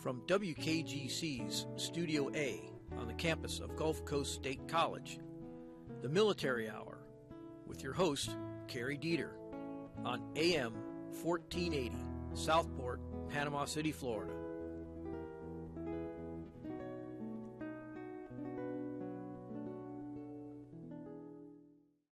From WKGC's Studio A on the campus of Gulf Coast State College, the Military Hour with your host, Carrie Dieter, on AM 1480, Southport, Panama City, Florida.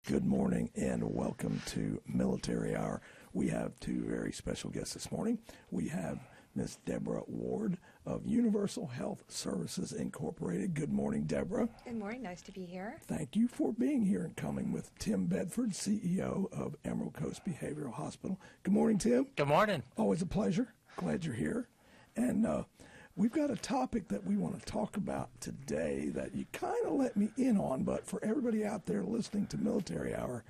Good morning and welcome to Military Hour. We have two very special guests this morning. We have Miss Deborah Ward of Universal Health Services Incorporated. Good morning, Deborah. Good morning. Nice to be here. Thank you for being here and coming with Tim Bedford, CEO of Emeral Coast Behavioral Hospital. Good morning, Tim. Good morning. Always a pleasure. Glad you're here. And we've got a topic that we want to talk about today that you kind of let me in on, but for everybody out there listening to Military Hour,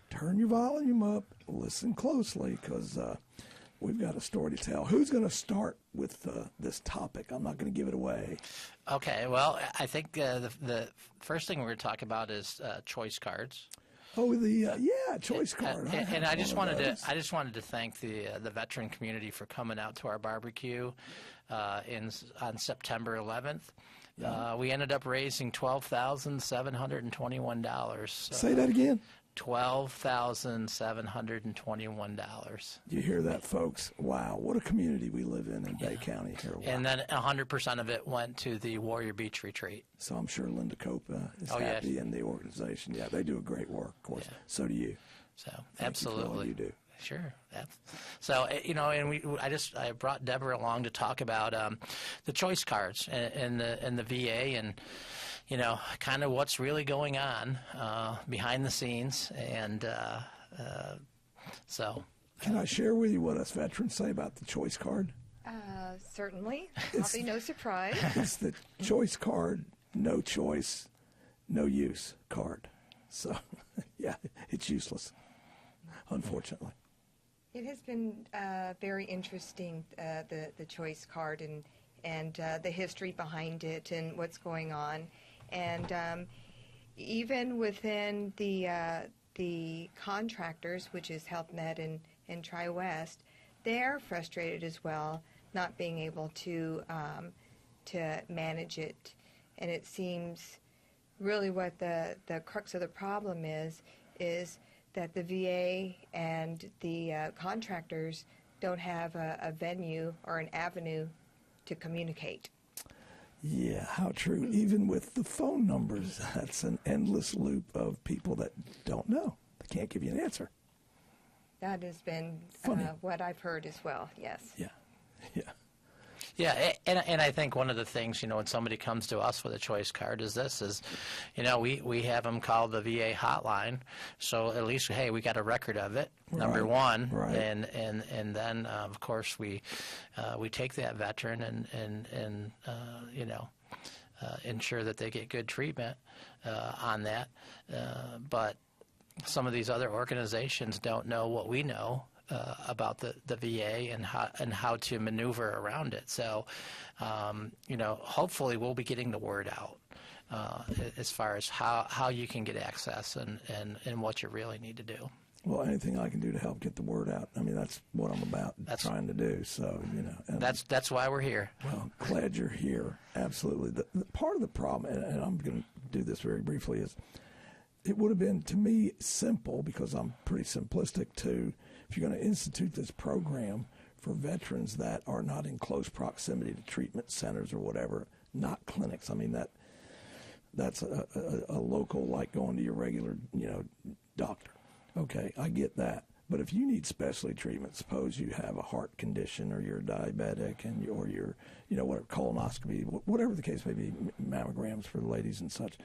turn your volume up, listen closely, because we've got a story to tell. Who's going to start with this topic? I'm not going to give it away. Okay, well, I think the first thing we're going to talk about is choice cards. Oh, choice card. And I just wanted to thank the veteran community for coming out to our barbecue on September 11th. Yeah. We ended up raising $12,721. Say that again. $12,721. You hear that, folks? Wow, what a community we live in Bay County here. Wow. And then 100% of it went to the Warrior Beach Retreat. So I'm sure Linda Copa is happy in the organization. Yeah, they do a great work, of course. Yeah. So do you. So Thank absolutely, you for all you do. Sure. So and I brought Deborah along to talk about the choice cards and the VA and kind of what's really going on behind the scenes and so. Can I share with you what us veterans say about the choice card? Certainly. Probably no surprise. It's the choice card, no choice, no use card. So, yeah, it's useless, unfortunately. It has been very interesting, the choice card and the history behind it and what's going on. And even within the contractors, which is HealthNet and Tri-West, they're frustrated as well, not being able to manage it. And it seems really what the crux of the problem is that the VA and the contractors don't have a venue or an avenue to communicate. Yeah, how true. Even with the phone numbers, that's an endless loop of people that don't know. They can't give you an answer. That has been what I've heard as well, yes. Yeah. Yeah, and I think one of the things, when somebody comes to us with a choice card is we have them call the VA hotline, so at least, hey, we got a record of it, number one, right. and then, of course, we take that veteran and ensure that they get good treatment on that, but some of these other organizations don't know what we know about the VA and how to maneuver around it. So, hopefully we'll be getting the word out as far as how you can get access and what you really need to do. Well, anything I can do to help get the word out. I mean, that's what I'm about trying to do. So, and that's why we're here. Well, glad you're here. Absolutely. The part of the problem, and I'm going to do this very briefly, is it would have been, to me, simple, because I'm pretty simplistic, if you're going to institute this program for veterans that are not in close proximity to treatment centers or whatever, not clinics. I mean, that's a local, like going to your regular, doctor. Okay, I get that. But if you need specialty treatment, suppose you have a heart condition or you're diabetic or you're, whatever, colonoscopy, whatever the case may be, mammograms for the ladies and such,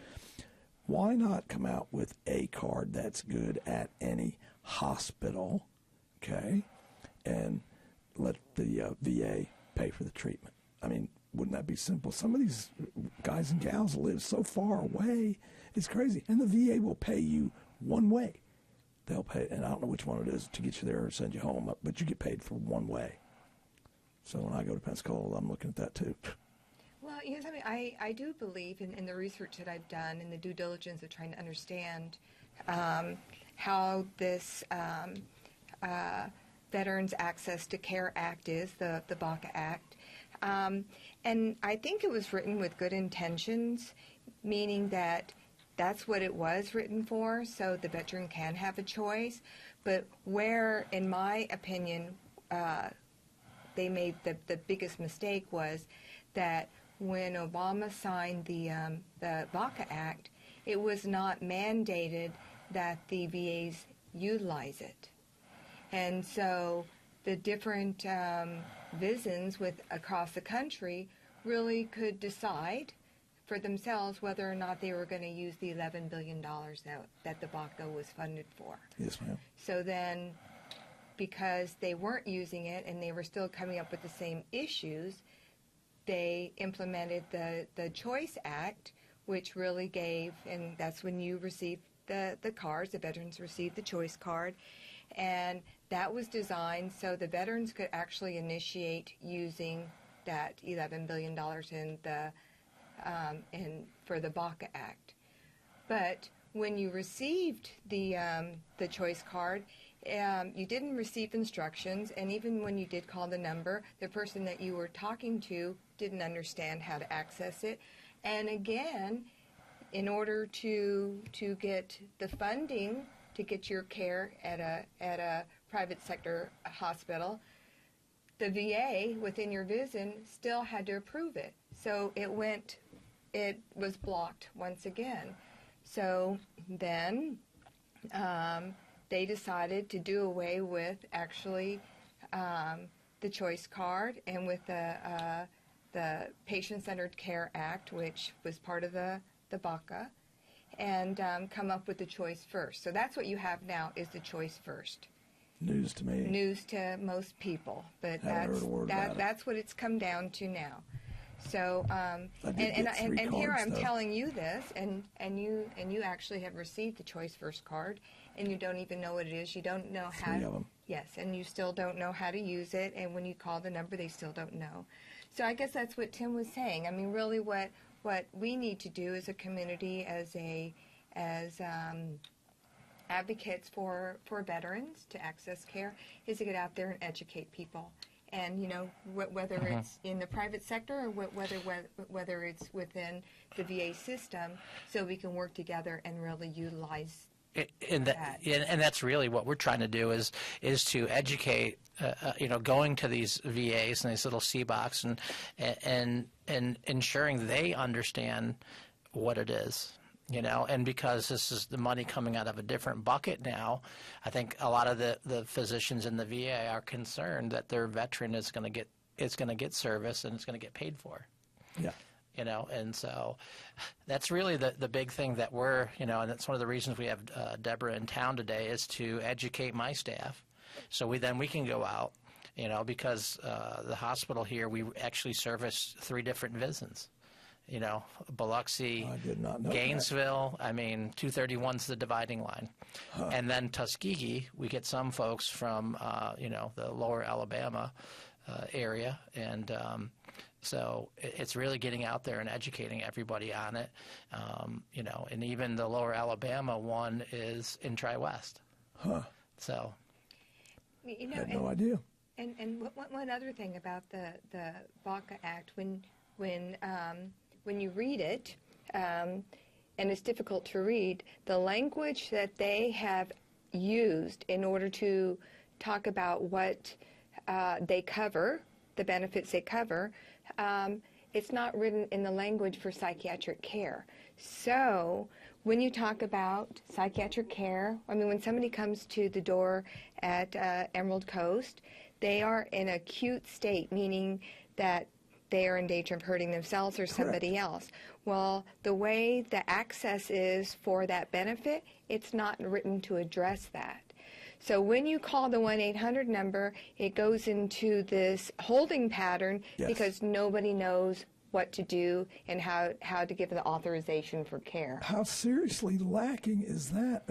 why not come out with a card that's good at any hospital, okay, and let the VA pay for the treatment? I mean, wouldn't that be simple? Some of these guys and gals live so far away, it's crazy. And the VA will pay you one way. They'll pay, and I don't know which one it is to get you there or send you home, but you get paid for one way. So when I go to Pensacola, I'm looking at that too. Well, something I do believe in the research that I've done and the due diligence of trying to understand how this Veterans Access to Care Act is, the BACA Act. And I think it was written with good intentions, meaning that that's what it was written for, so the veteran can have a choice. But where, in my opinion, they made the biggest mistake was that when Obama signed the VACA Act, it was not mandated that the VAs utilize it. And so the different VISNs across the country really could decide for themselves whether or not they were going to use the $11 billion that the VACA was funded for. Yes, ma'am. So then, because they weren't using it and they were still coming up with the same issues, they implemented the Choice Act, which really gave, and that's when you received the cards, the veterans received the choice card, and that was designed so the veterans could actually initiate using that $11 billion for the VACA Act. But when you received the choice card, you didn't receive instructions, and even when you did call the number, the person that you were talking to didn't understand how to access it. And again, in order to get the funding to get your care at a private sector hospital, the VA within your VISN still had to approve it. So it was blocked once again. So then they decided to do away with actually the choice card and with the Patient-Centered Care Act, which was part of the VACA, and come up with the choice first. So that's what you have now is the choice first. News to me. News to most people, but that's what it's come down to now. So and here I'm telling you this, and you actually have received the choice first card, and you don't even know what it is. You don't know how. 3 of them. Yes, and you still don't know how to use it, and when you call the number, they still don't know. So I guess that's what Tim was saying. I mean, really, what we need to do as a community, as advocates for veterans to access care, is to get out there and educate people. And, you know, whether it's in the private sector or whether it's within the VA system, so we can work together and really utilize and that's really what we're trying to do is to educate, going to these VAs and these little CBOCs and ensuring they understand what it is. And because this is the money coming out of a different bucket now, I think a lot of the physicians in the VA are concerned that their veteran is going to get service and it's going to get paid for. Yeah. And so that's really the big thing that we're, and that's one of the reasons we have Deborah in town today is to educate my staff. So we can go out, because the hospital here, we actually service 3 different VISNs. Biloxi, I did not know Gainesville, 231's the dividing line. Huh. And then Tuskegee, we get some folks from, the lower Alabama area. And so it's really getting out there and educating everybody on it. And even the lower Alabama one is in Tri-West. Huh. So. I had no idea. And one other thing about the VACA Act, when you read it, and it's difficult to read, the language that they have used in order to talk about what they cover, the benefits they cover, it's not written in the language for psychiatric care. So when you talk about psychiatric care, when somebody comes to the door at Emerald Coast, they are in acute state, meaning that they are in danger of hurting themselves or somebody else. Well, the way the access is for that benefit, it's not written to address that. So when you call the 1-800 number, it goes into this holding pattern because nobody knows what to do and how to give the authorization for care. How seriously lacking is that?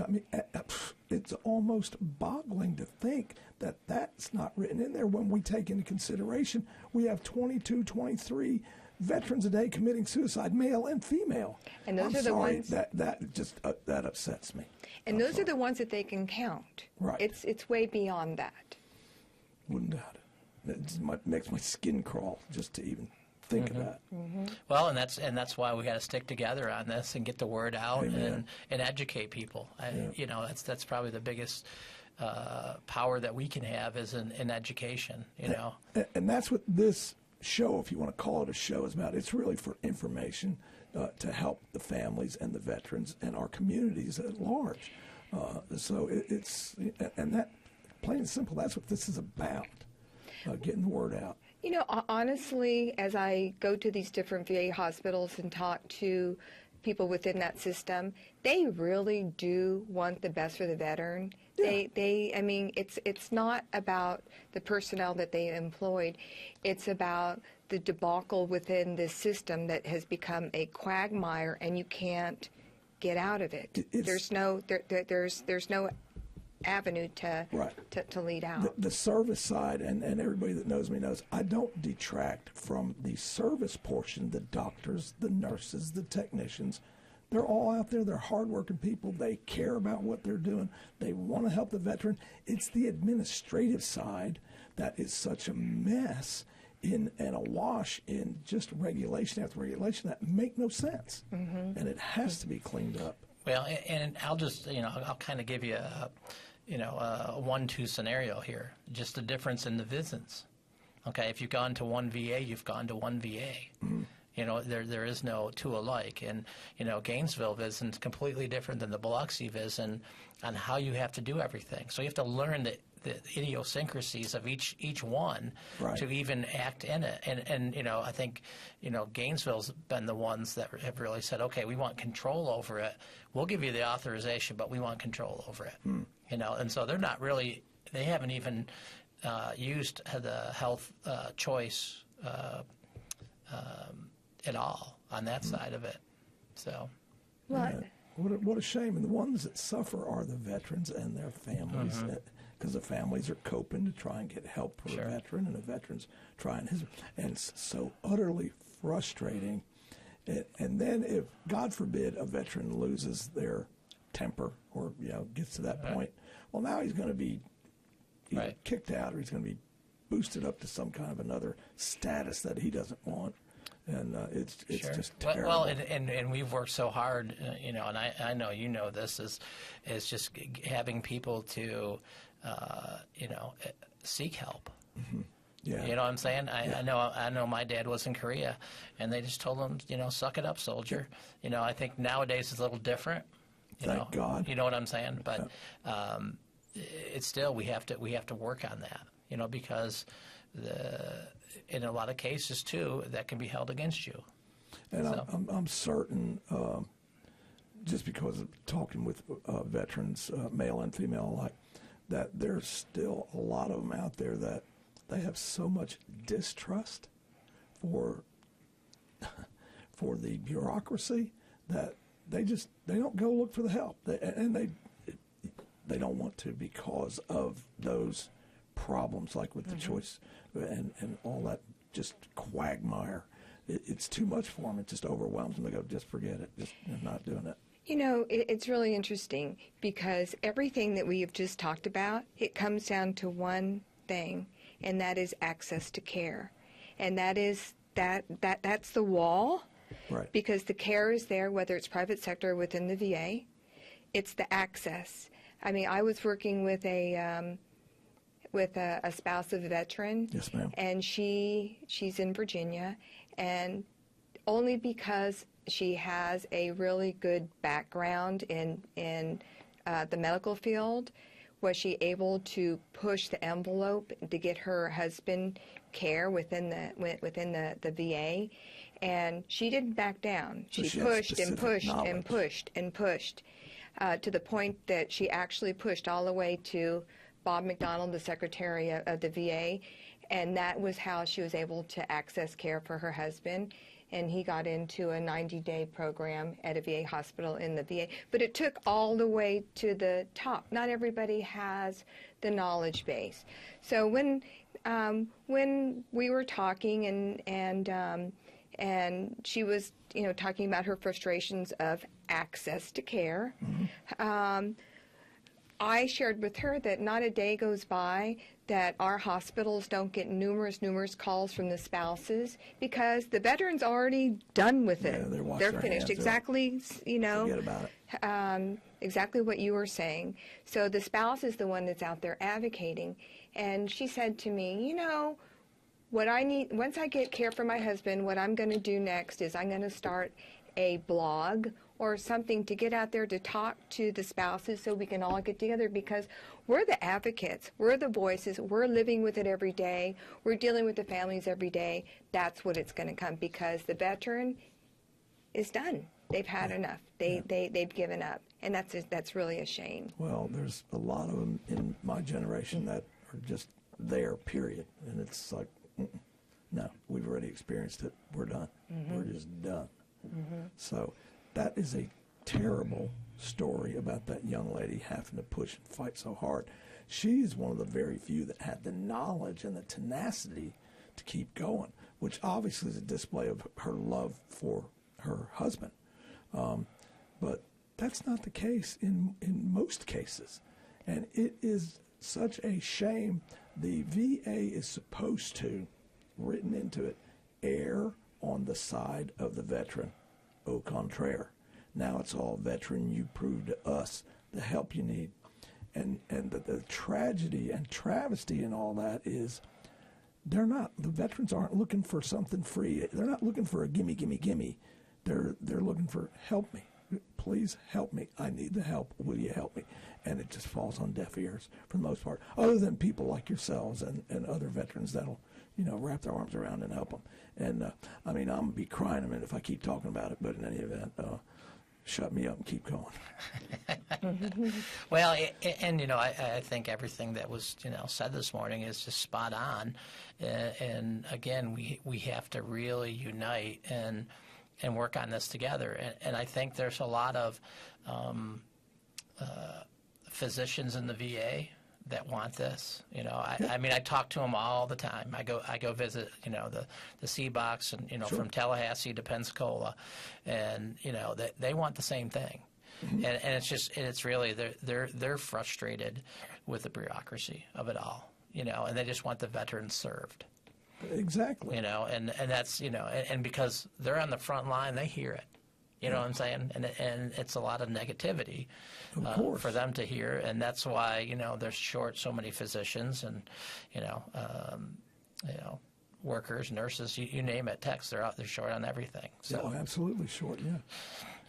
It's almost boggling to think that that's not written in there when we take into consideration we have 22, 23 veterans a day committing suicide, male and female. And those are the ones that just that upsets me. And those are the ones that they can count. Right. It's way beyond that. Wouldn't doubt it. makes my skin crawl just to even think about it. Well, and that's why we got to stick together on this and get the word out and educate people. You know, that's probably the biggest power that we can have is in education. You know, and that's what this show, if you want to call it a show, is about. It's really for information to help the families and the veterans and our communities at large. So it's that plain and simple. That's what this is about. Getting the word out. You know, honestly, as I go to these different VA hospitals and talk to people within that system, they really do want the best for the veteran. Yeah. I mean, it's not about the personnel that they employed. It's about the debacle within this system that has become a quagmire, and you can't get out of it. There's no avenue to lead out. The service side, and everybody that knows me knows, I don't detract from the service portion. The doctors, the nurses, the technicians, they're all out there. They're hardworking people. They care about what they're doing. They want to help the veteran. It's the administrative side that is such a mess and awash in just regulation after regulation that make no sense. And it has to be cleaned up. Well, and I'll just, I'll kind of give you a 1-2 scenario here. Just the difference in the visits. Okay, if you've gone to one VA, you've gone to one VA. You know, there is no two alike. And, Gainesville visit is completely different than the Biloxi visit on how you have to do everything. So you have to learn the idiosyncrasies of each one to even act in it. And I think, Gainesville's been the ones that have really said, okay, we want control over it. We'll give you the authorization, but we want control over it. And so they're not really, they haven't even used the health choice at all on that side of it. So, what a shame. And the ones that suffer are the veterans and their families. Because the families are coping to try and get help for a veteran, and the veterans trying and it's so utterly frustrating. And then if, God forbid, a veteran loses their temper or gets to that point, well, now he's going to be either kicked out or he's going to be boosted up to some kind of another status that he doesn't want. And it's just terrible. Well, and we've worked so hard, and I know this is just having people to seek help. Yeah. You know what I'm saying? I know my dad was in Korea, and they just told him, suck it up, soldier. I think nowadays it's a little different. Thank God. You know what I'm saying? But it's still we have to work on that. Because in a lot of cases too, that can be held against you. And so. I'm certain, just because of talking with veterans, male and female alike, that there's still a lot of them out there that they have so much distrust for the bureaucracy that they don't go look for the help, they don't want to because of those problems, like with the choice and all that just quagmire. It's too much for them. It just overwhelms them. They go, just forget it. Just not doing it. It's really interesting because everything that we have just talked about, it comes down to one thing, and that is access to care. And that's the wall. Right. Because the care is there, whether it's private sector or within the VA. It's the access. I mean, I was working with a spouse of a veteran. Yes, ma'am. And she's in Virginia, and only because she has a really good background in the medical field was she able to push the envelope to get her husband care within the VA, and she didn't back down. So she pushed and pushed and pushed and pushed to the point that she actually pushed all the way to Bob McDonald, the Secretary of the VA, and that was how she was able to access care for her husband. And he got into a 90-day program at a VA hospital in the VA. But it took all the way to the top. Not everybody has the knowledge base. So when we were talking and she was talking about her frustrations of access to care, I shared with her that not a day goes by that our hospitals don't get numerous calls from the spouses because the veteran's already done with it. Yeah, they're finished. Exactly, forget about it. Exactly what you were saying. So the spouse is the one that's out there advocating. And she said to me, what I need, once I get care for my husband, what I'm going to do next is I'm going to start a blog or something to get out there to talk to the spouses so we can all get together, because we're the advocates, we're the voices, we're living with it every day, we're dealing with the families every day. That's what it's going to come, because the veteran is done. They've had enough. They've given up, and that's really a shame. Well, there's a lot of them in my generation that are just there, period, and it's like, no, we've already experienced it. We're done. We're just done. So that is a terrible story about that young lady having to push and fight so hard. She is one of the very few that had the knowledge and the tenacity to keep going, which obviously is a display of her love for her husband. But that's not the case in most cases. And it is such a shame. The VA is supposed to, written into it, err on the side of the veteran. Au contraire. Now it's all veteran, you prove to us the help you need. And the tragedy and travesty in all that is the veterans aren't looking for something free. They're not looking for a gimme, gimme, gimme. They're looking for help me. Please help me. I need the help. Will you help me? And it just falls on deaf ears for the most part, other than people like yourselves and other veterans that'll, wrap their arms around and help them. And, I'm going to be crying a minute if I keep talking about it, but in any event, shut me up and keep going. Well, I think everything that was, said this morning is just spot on. And again, we have to really unite and work on this together. And I think there's a lot of physicians in the VA that want this. I talk to them all the time. I go visit, the C-Box and, Sure. from Tallahassee to Pensacola, and, they want the same thing. And it's really, they're frustrated with the bureaucracy of it all, and they just want the veterans served. Exactly. And that's, and because they're on the front line, they hear it. You know what I'm saying? And it's a lot of negativity for them to hear, and that's why they're short so many physicians and workers, nurses, you name it, techs. They're short on everything. So absolutely short.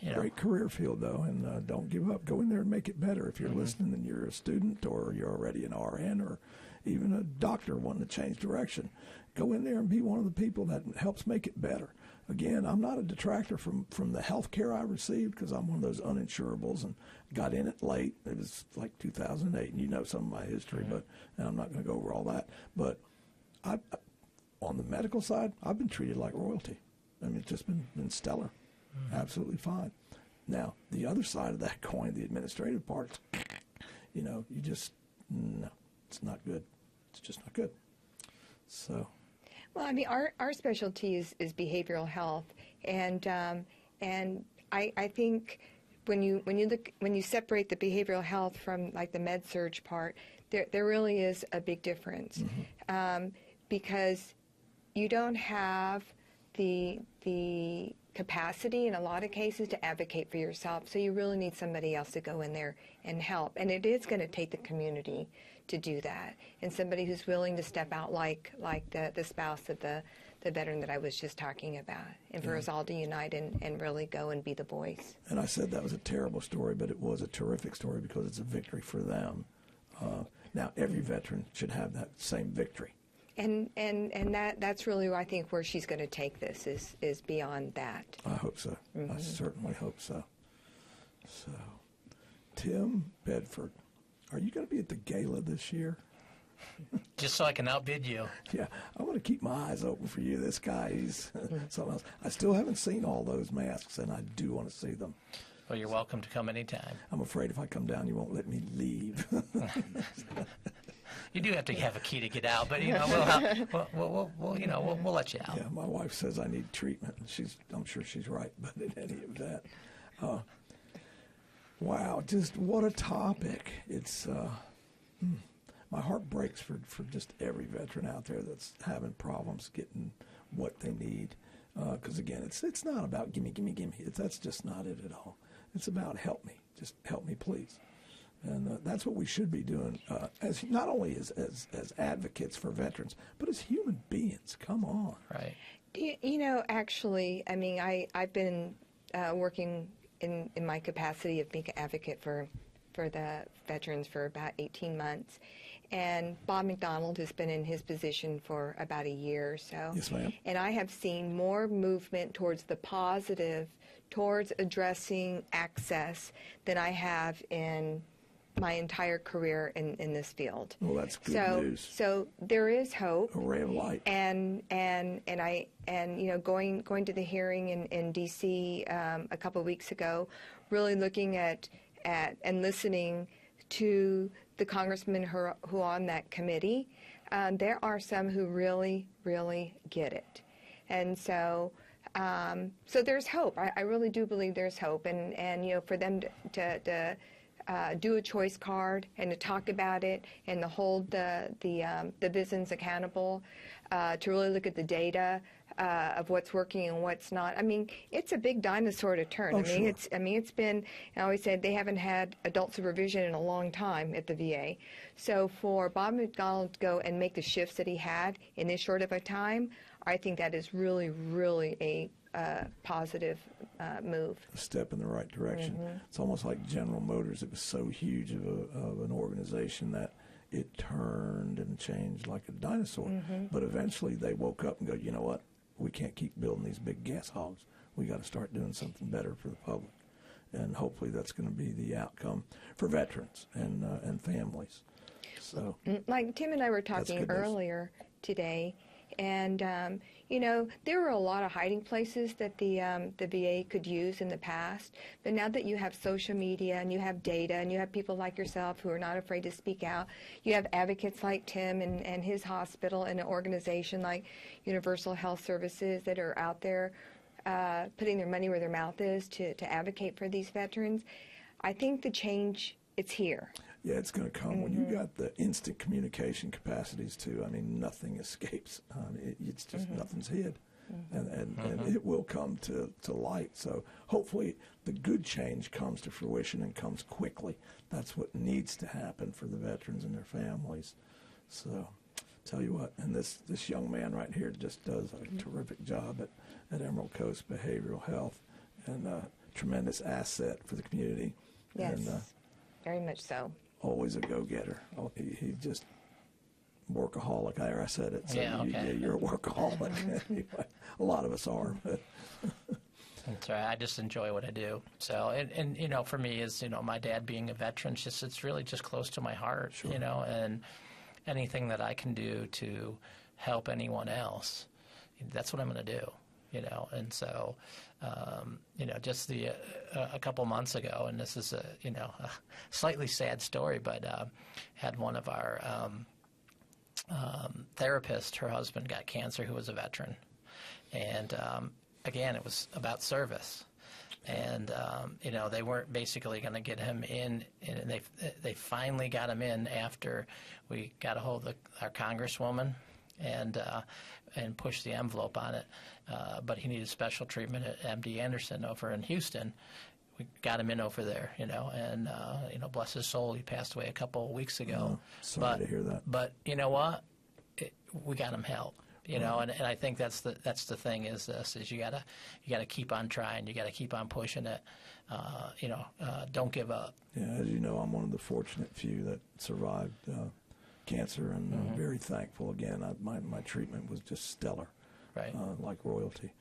Yeah. Great career field though, and don't give up. Go in there and make it better. If you're listening and you're a student or you're already an RN or even a doctor wanting to change direction, go in there and be one of the people that helps make it better. Again, I'm not a detractor from the health care I received, because I'm one of those uninsurables and got in it late. It was like 2008, and some of my history, but and I'm not going to go over all that. But on the medical side, I've been treated like royalty. It's just been stellar, absolutely fine. Now, the other side of that coin, the administrative part, no, it's not good. It's just not good. So. Well, our specialty is behavioral health, and I think when you separate the behavioral health from like the med surg part, there really is a big difference, because you don't have the capacity in a lot of cases to advocate for yourself, so you really need somebody else to go in there and help, and it is going to take the community to do that, and somebody who's willing to step out like the spouse of the veteran that I was just talking about, and for us all to unite and really go and be the voice. And I said that was a terrible story, but it was a terrific story because it's a victory for them. Now, every veteran should have that same victory. And that's really, I think, where she's going to take this is beyond that. I hope so. I certainly hope so. So, Tim Bedford, are you going to be at the gala this year? Just so I can outbid you. Yeah, I want to keep my eyes open for you. This guy, he's something else. I still haven't seen all those masks, and I do want to see them. Well, you're welcome to come anytime. I'm afraid if I come down, you won't let me leave. You do have to have a key to get out, but we'll let you out. Yeah, my wife says I need treatment. I'm sure she's right, but in any event, wow, just what a topic! It's my heart breaks for just every veteran out there that's having problems getting what they need. Because again, it's not about gimme. That's just not it at all. It's about help me. Just help me, please. And that's what we should be doing, as not only as advocates for veterans, but as human beings. Come on. Right. Actually, I mean, I've been working in my capacity of being an advocate for the veterans for about 18 months. And Bob McDonald has been in his position for about a year or so. Yes, ma'am. And I have seen more movement towards the positive, towards addressing access than I have in my entire career in this field. Well, that's good news. So there is hope. A ray of light. And going to the hearing in D.C. A couple of weeks ago, really looking at and listening to the congressmen who are on that committee, there are some who really, really get it. And so there's hope. I really do believe there's hope. And for them to do a choice card and to talk about it and to hold the VISNs accountable, to really look at the data of what's working and what's not. I mean, it's a big dinosaur to turn. Oh, sure. It's been. I always said they haven't had adult supervision in a long time at the VA. So for Bob McDonald to go and make the shifts that he had in this short of a time, I think that is really, really a positive move. A step in the right direction. Mm-hmm. It's almost like General Motors. It was so huge of an organization that it turned and changed like a dinosaur. Mm-hmm. But eventually they woke up and go, you know what? We can't keep building these big gas hogs. We got to start doing something better for the public. And hopefully that's going to be the outcome for veterans and families. So, like Tim and I were talking earlier today, and there were a lot of hiding places that the VA could use in the past. But now that you have social media and you have data and you have people like yourself who are not afraid to speak out, you have advocates like Tim and his hospital and an organization like Universal Health Services that are out there putting their money where their mouth is to advocate for these veterans. I think the change, it's here. Yeah, it's going to come. Mm-hmm. When you got the instant communication capacities too, I mean, nothing escapes. It's just nothing's hid. And it will come to light. So hopefully the good change comes to fruition and comes quickly. That's what needs to happen for the veterans and their families. So tell you what, and this young man right here just does a terrific job at Emerald Coast Behavioral Health, and a tremendous asset for the community. Yes, and, very much so. Always a go-getter. He just workaholic. I said it. So yeah, okay. You're a workaholic. Anyway, a lot of us are. But. That's right. I just enjoy what I do. So, and for me, is my dad being a veteran, it's really just close to my heart. Sure. And anything that I can do to help anyone else, that's what I'm going to do. And so, just a couple months ago, and this is a slightly sad story, but had one of our therapists, her husband got cancer, who was a veteran, and again, it was about service, and they weren't basically going to get him in, and they finally got him in after we got a hold of our congresswoman and pushed the envelope on it. But he needed special treatment at MD Anderson over in Houston. We got him in over there, and bless his soul, he passed away a couple of weeks ago. Sorry to hear that. But you know what? We got him help. And I think that's the thing is you gotta keep on trying. You gotta keep on pushing it. Don't give up. Yeah, as you know, I'm one of the fortunate few that survived cancer, and very thankful. Again, my treatment was just stellar, right? Like royalty.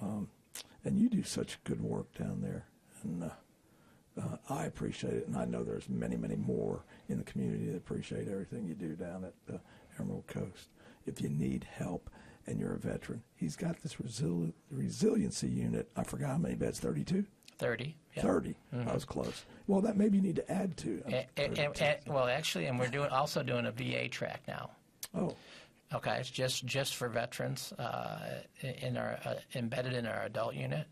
And you do such good work down there, and I appreciate it. And I know there's many, many more in the community that appreciate everything you do down at the Emerald Coast. If you need help and you're a veteran, he's got this resiliency unit. I forgot how many beds, 32? 30. Yeah. 30. I was close. Well, that maybe you need to add to. Well, actually, and we're also doing a VA track now. Oh. Okay, it's just for veterans in our embedded in our adult unit.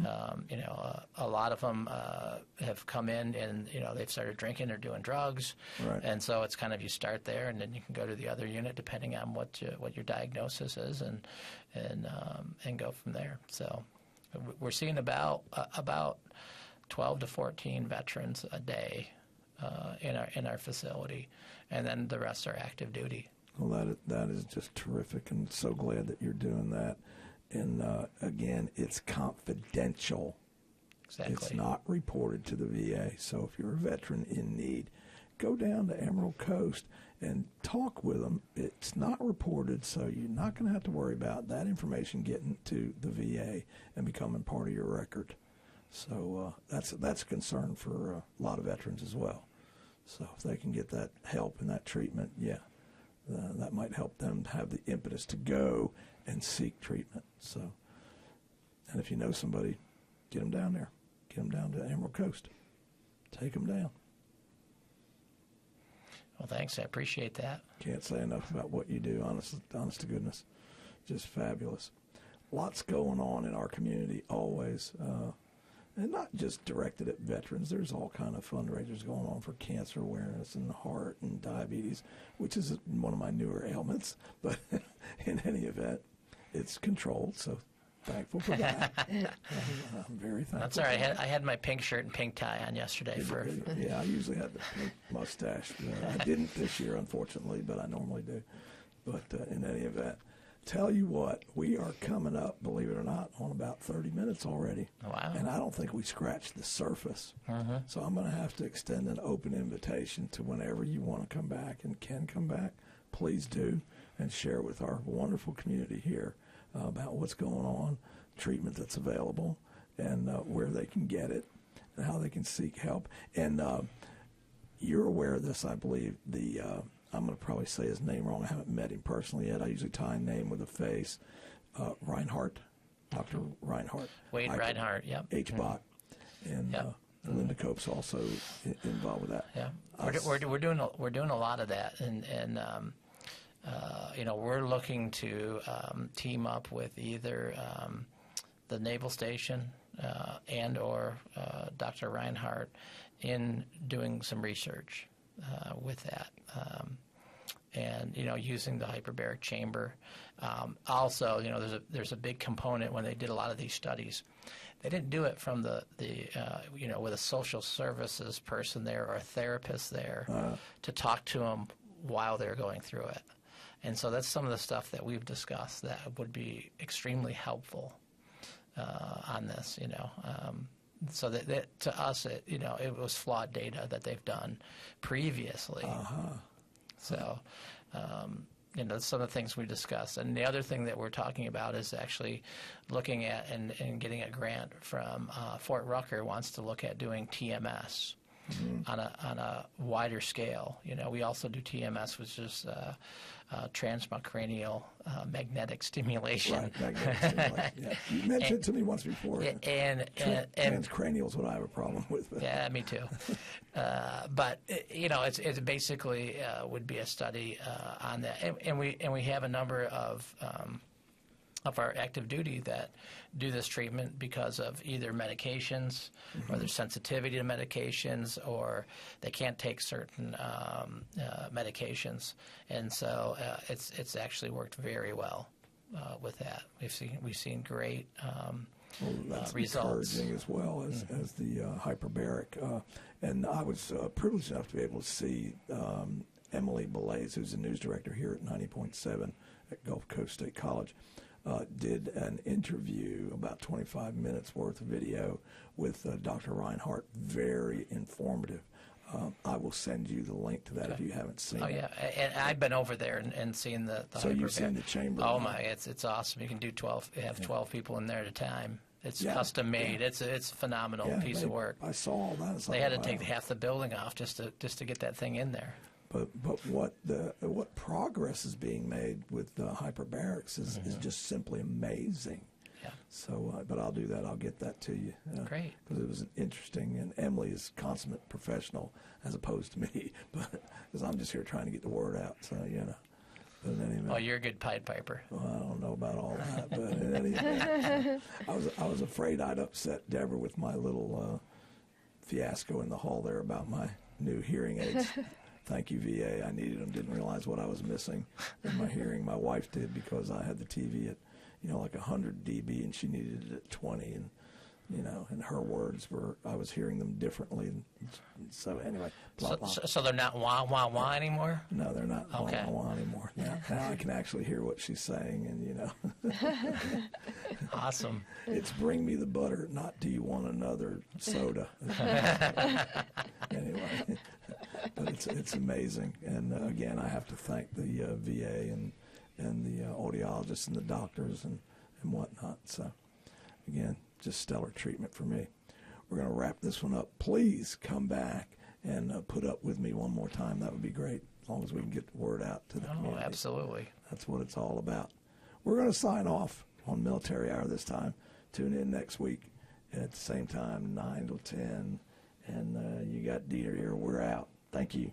A lot of them have come in and they've started drinking or doing drugs, Right. and so it's kind of you start there and then you can go to the other unit depending on what your diagnosis is and go from there. So we're seeing about 12 to 14 veterans a day in our facility, and then the rest are active duty. Well, that is just terrific, and so glad that you're doing that. And again, it's confidential. Exactly. It's not reported to the VA. So if you're a veteran in need, go down to Emerald Coast and talk with them. It's not reported, so you're not going to have to worry about that information getting to the VA and becoming part of your record. So that's a concern for a lot of veterans as well. So if they can get that help and that treatment, that might help them have the impetus to go and seek treatment. So, and if you know somebody, get them down there. Get them down to Emerald Coast. Take them down. Well, thanks. I appreciate that. Can't say enough about what you do, honest to goodness. Just fabulous. Lots going on in our community always. And not just directed at veterans. There's all kind of fundraisers going on for cancer awareness and heart and diabetes, which is one of my newer ailments. But in any event, it's controlled, so thankful for that. I'm very thankful. That's all right. I had my pink shirt and pink tie on yesterday. Yeah, I usually have the pink mustache. I didn't this year, unfortunately, but I normally do. But in any event, tell you what, we are coming up, believe it or not, on about 30 minutes already. Wow. And I don't think we scratched the surface. So I'm going to have to extend an open invitation to whenever you want to come back and can come back, please do, and share with our wonderful community here about what's going on, treatment that's available, and where they can get it, and how they can seek help. And you're aware of this, I believe, I'm going to probably say his name wrong. I haven't met him personally yet. I usually tie a name with a face. Reinhardt, Dr. Reinhardt. Wade Reinhardt, yep. H-Bot. And Linda Cope's also involved with that. Yeah, we're doing a lot of that, and we're looking to team up with either the Naval Station and or Dr. Reinhardt in doing some research with that. And using the hyperbaric chamber. Also, there's a big component when they did a lot of these studies. They didn't do it from the with a social services person there or a therapist there to talk to them while they're going through it. And so that's some of the stuff that we've discussed that would be extremely helpful on this. So that to us, it was flawed data that they've done previously. So, that's some of the things we discussed. And the other thing that we're talking about is actually looking at and getting a grant from Fort Rucker wants to look at doing TMS on a wider scale. We also do TMS, which is transcranial magnetic stimulation. Right, magnetic stimulation. Yeah. You mentioned it to me once before. Transcranial is what I have a problem with. Yeah, me too. But it's basically would be a study on that, and we have a number of our active duty that do this treatment because of either medications or their sensitivity to medications, or they can't take certain medications, and so it's actually worked very well with that. We've seen great that's results. Encouraging as well as the hyperbaric, and I was privileged enough to be able to see Emily Belays, who's the news director here at 90.7 at Gulf Coast State College. Did an interview, about 25 minutes worth of video with Dr. Reinhardt. Very informative. I will send you the link to that if you haven't seen it. Oh, yeah. And I've been over there and seen the So you've seen the chamber. Oh, my. It's awesome. You can do 12 people in there at a time. It's custom made. It's a phenomenal piece of work. I saw all that. They had to take half the building off just to get that thing in there. But what progress is being made with hyperbarics is just simply amazing. Yeah. So, but I'll do that. I'll get that to you. Great. Because it was interesting, and Emily is consummate professional as opposed to me, but because I'm just here trying to get the word out. So But in any event, Oh, you're a good Pied Piper. well, I don't know about all that, but in any event, I was afraid I'd upset Deborah with my little fiasco in the hall there about my new hearing aids. Thank you, VA. I needed them. Didn't realize what I was missing in my hearing. My wife did, because I had the TV at, like 100 dB, and she needed it at 20. And, and her words were, I was hearing them differently. And so anyway. Blah, blah. So they're not wah, wah, wah anymore? No, they're not okay. wah, wah, wah anymore. Now I can actually hear what she's saying, and, Awesome. It's bring me the butter, not do you want another soda. Anyway. But it's amazing, and again, I have to thank the VA and the audiologists and the doctors and whatnot. So, again, just stellar treatment for me. We're going to wrap this one up. Please come back and put up with me one more time. That would be great, as long as we can get the word out to the community. Oh, absolutely. That's what it's all about. We're going to sign off on Military Hour this time. Tune in next week at the same time, 9 till 10. And you got Dieter here. We're out. Thank you.